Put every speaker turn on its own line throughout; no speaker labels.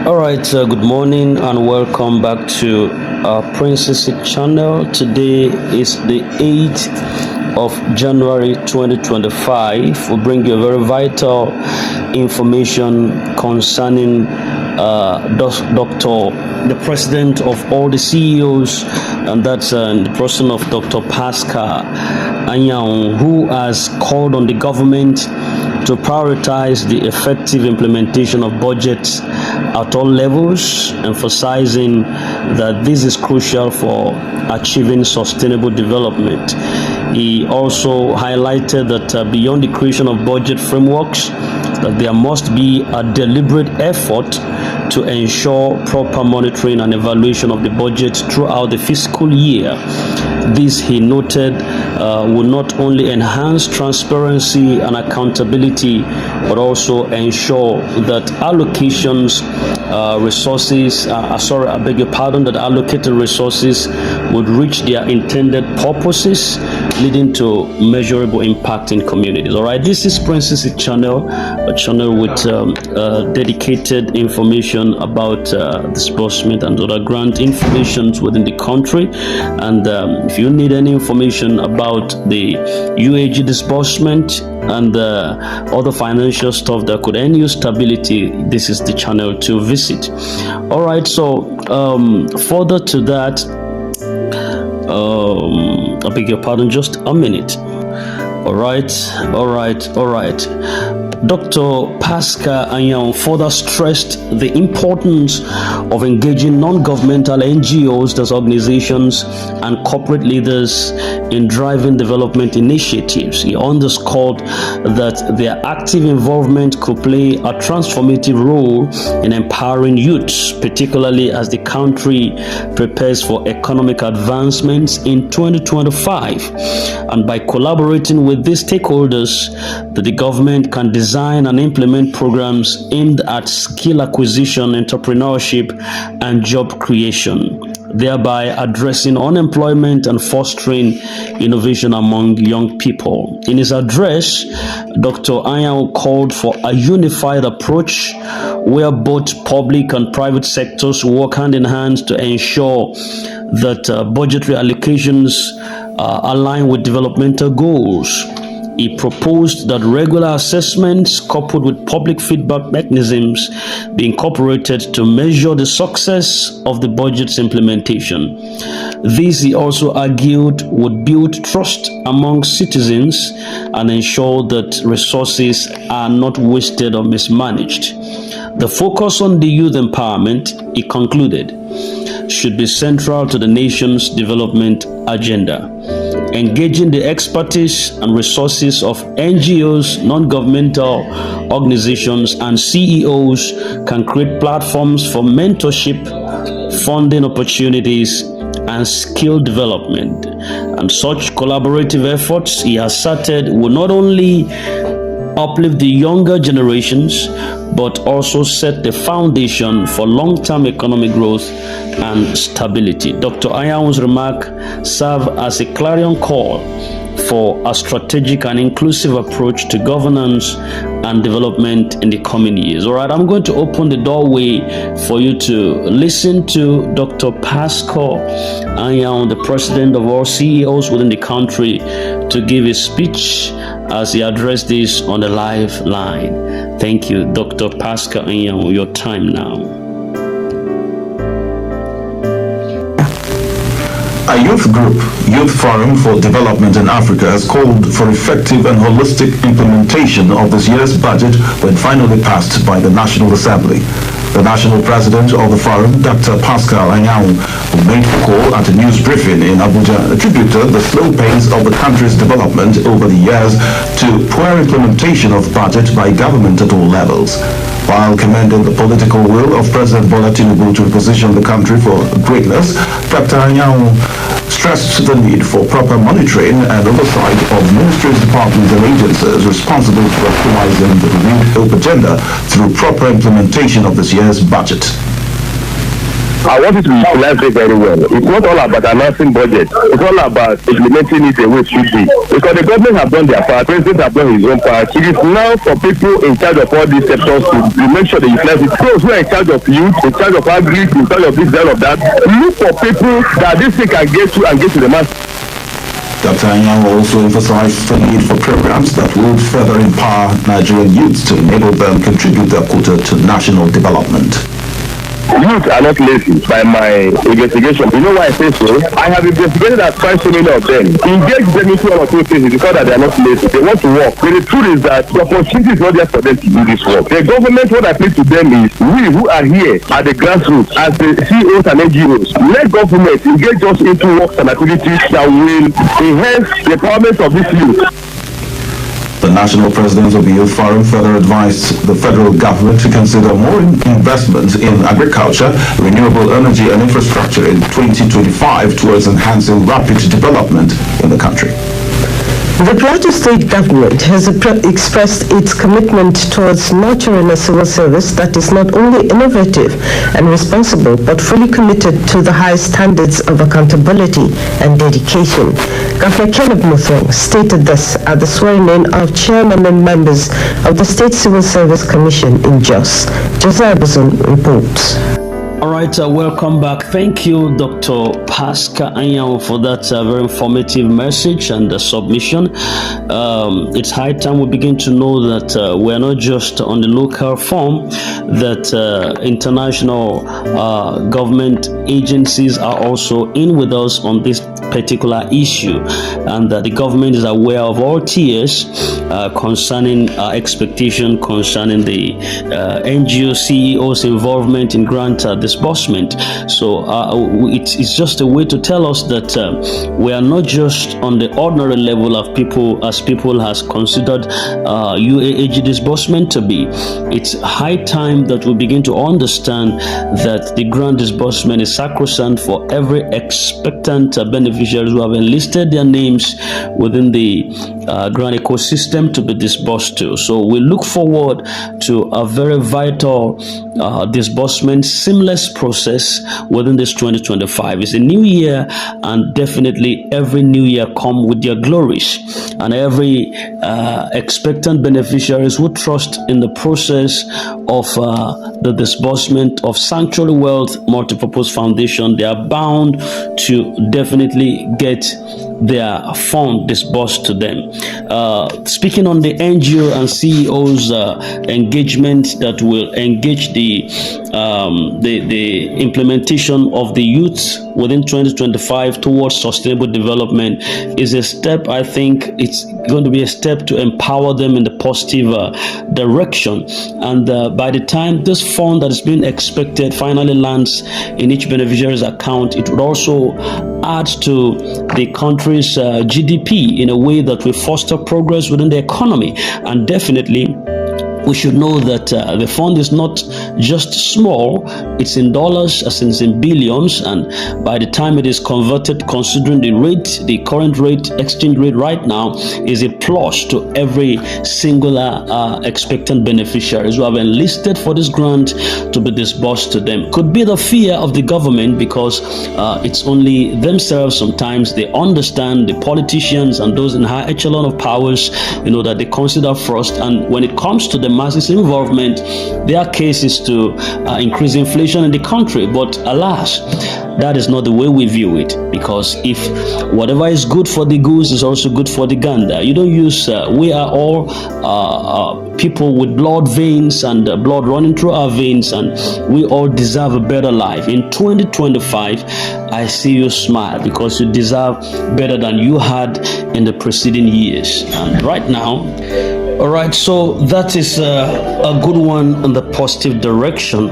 All right, good morning and welcome back to our Princess channel. Today is the 8th of January 2025. We bring you a very vital information concerning the president of all the CEOs, and that's the person of Dr. Pascal Anyang, who has called on the government to prioritize the effective implementation of budgets at all levels, emphasizing that this is crucial for achieving sustainable development. He also highlighted that beyond the creation of budget frameworks, that there must be a deliberate effort to ensure proper monitoring and evaluation of the budget throughout the fiscal year. This, he noted, will not only enhance transparency and accountability, but also ensure that allocations, that allocated resources would reach their intended purposes, leading to measurable impact in communities. All right, this is Princess channel, a channel with dedicated information about disbursement and other grant informations within the country. And if you need any information about the UAG disbursement and other financial stuff that could end your stability, this is the channel to visit. All right, so further to that, I beg your pardon, just a minute. All right. Dr. Pascal Anyang further stressed the importance of engaging non-governmental NGOs, those organizations, and corporate leaders in driving development initiatives. He underscored that their active involvement could play a transformative role in empowering youths, particularly as the country prepares for economic advancements in 2025. And by collaborating with these stakeholders, the government can design and implement programs aimed at skill acquisition, entrepreneurship, and job creation, thereby addressing unemployment and fostering innovation among young people. In his address, Dr. Anyang called for a unified approach where both public and private sectors work hand in hand to ensure that budgetary allocations align with developmental goals. He proposed that regular assessments coupled with public feedback mechanisms be incorporated to measure the success of the budget's implementation. This, he also argued, would build trust among citizens and ensure that resources are not wasted or mismanaged. The focus on the youth empowerment, he concluded, should be central to the nation's development agenda. Engaging the expertise and resources of NGOs, non-governmental organizations, and CEOs can create platforms for mentorship, funding opportunities, and skill development. And such collaborative efforts, he asserted, will not only uplift the younger generations, but also set the foundation for long-term economic growth and stability. Dr. Anyang's remark served as a clarion call for a strategic and inclusive approach to governance and development in the coming years. All right, I'm going to open the doorway for you to listen to Dr. Pascal Anyang, the president of all CEOs within the country, to give his speech as he addressed this on the live line. Thank you, Dr. Pascal Anyang. Your time now.
A youth group, Youth Forum for Development in Africa, has called for effective and holistic implementation of this year's budget when finally passed by the National Assembly. The national president of the forum, Dr. Pascal Anyang, who made the call at a news briefing in Abuja, attributed the slow pace of the country's development over the years to poor implementation of budget by government at all levels. While commending the political will of President Bola Tinubu to reposition the country for greatness, Dr. Anyang stressed the need for proper monitoring and oversight of ministries, departments, and agencies responsible for optimizing the renewed HOPE agenda through proper implementation of this year's budget.
I want it to utilize it very well. It's not all about announcing budget. It's all about implementing it the way it should be. Because the government have done their part, president have done his own part. It is now for people in charge of all these sectors to make sure they utilize it. Those who are in charge of youth, in charge of agri, in charge of this, all of that, look for people that this thing can get to and get to the mass.
Dr. Anyang also emphasized the need for programs that will further empower Nigerian youths to enable them contribute their quota to national development.
Youth are not lazy by my investigation. You know why I say so? I have investigated and found so many of them. Engage them into one or two things because that they are not lazy. They want to work. But the truth is that the opportunity is not there for them to do this work. The government, what I plead to them is, we who are here at the grassroots, as the CEOs and NGOs, let government engage us into works and activities that will enhance the empowerment of this youth.
The national president of the Youth Forum further advised the federal government to consider more investment in agriculture, renewable energy and infrastructure in 2025 towards enhancing rapid development in the country.
The Plateau State government has expressed its commitment towards nurturing a civil service that is not only innovative and responsible, but fully committed to the highest standards of accountability and dedication. Governor Caleb Muthong stated this at the swearing-in of chairman and members of the State Civil Service Commission in Jos. Josiah Bazon reports.
All right, welcome back. Thank you, Dr. Pascal Anyang, for that very informative message and submission. It's high time we begin to know that we're not just on the local form, that international government agencies are also in with us on this particular issue, and that the government is aware of all tiers concerning expectation concerning the NGO CEOs' involvement in grant disbursement. So it's just a way to tell us that we are not just on the ordinary level of people as people has considered UAAG disbursement to be. It's high time that we begin to understand that the grant disbursement is sacrosanct for every expectant beneficiaries who have enlisted their names within the grant ecosystem to be disbursed to. So we look forward to a very vital disbursement seamless process within this 2025. It's a new year, and definitely every new year come with their glories, and every expectant beneficiaries who trust in the process of the disbursement of Sanctuary Wealth Multipurpose Foundation, they are bound to definitely get their fund disbursed to them. Speaking on the NGO and CEOs engagement that will engage the implementation of the youth within 2025 towards sustainable development is a step. I think it's going to be a step to empower them in the positive direction. And by the time this fund that is being expected finally lands in each beneficiary's account, it would also add to the country's GDP in a way that will foster progress within the economy. And definitely we should know that the fund is not just small, it's in dollars, as in billions, and by the time it is converted, considering the rate, the current rate, exchange rate right now, is a plus to every singular expectant beneficiaries who have enlisted for this grant to be disbursed to them. Could be the fear of the government, because it's only themselves sometimes they understand, the politicians and those in high echelon of powers, that they consider first, and when it comes to the masses involvement, their case is to increase inflation in the country. But alas, that is not the way we view it, because if whatever is good for the goose is also good for the gander. You don't use we are all people with blood veins and blood running through our veins, and we all deserve a better life. In 2025, I see you smile because you deserve better than you had in the preceding years. And right now, all right, so that is a good one in the positive direction.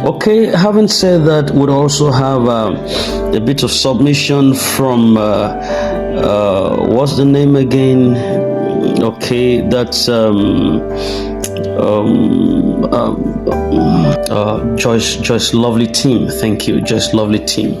Okay, having said that, we'd also have a bit of submission from what's the name again? Okay, that's Joyce Lovely Team. Thank you, Joyce Lovely Team.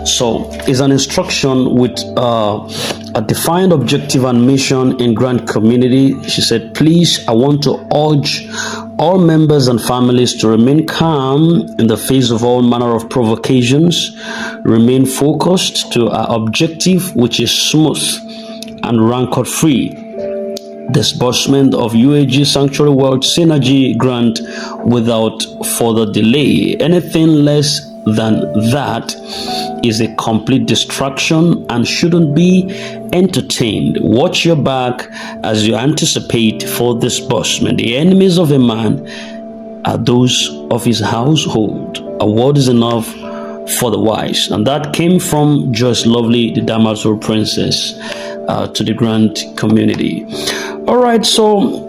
So it's an instruction with a defined objective and mission in grant community. She said, please, I want to urge all members and families to remain calm in the face of all manner of provocations, remain focused to our objective, which is smooth and rancor-free disbursement of UAG Sanctuary World Synergy Grant without further delay. Anything less than that is a complete distraction and shouldn't be entertained. Watch your back as you anticipate for disbursement. The enemies of a man are those of his household. A word is enough for the wise. And that came from Joyce Lovely, the Damaso Princess, to the grant community. All right, so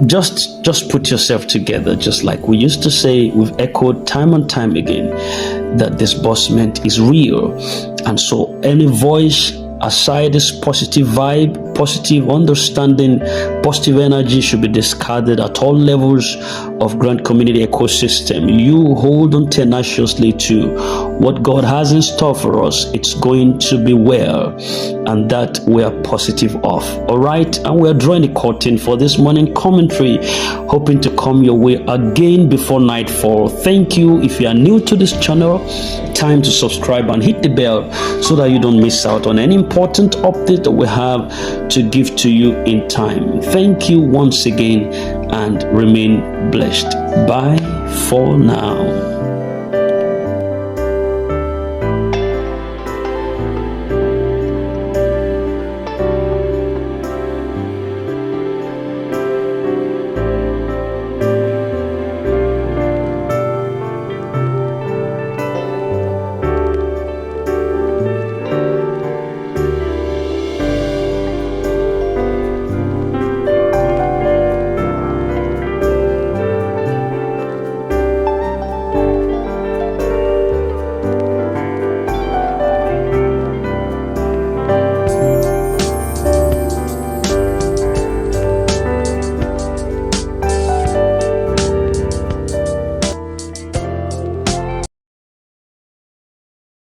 just put yourself together, just like we used to say. We've echoed time and time again that disbursement is real, and so any voice aside this positive vibe, positive understanding, positive energy should be discarded at all levels of grant community ecosystem. You hold on tenaciously to what God has in store for us. It's going to be well, and that we are positive of. All right, and we are drawing the curtain for this morning commentary, hoping to come your way again before nightfall. Thank you. If you are new to this channel, time to subscribe and hit the bell so that you don't miss out on any important update that we have to give to you in time. Thank you once again and remain blessed. Bye for now.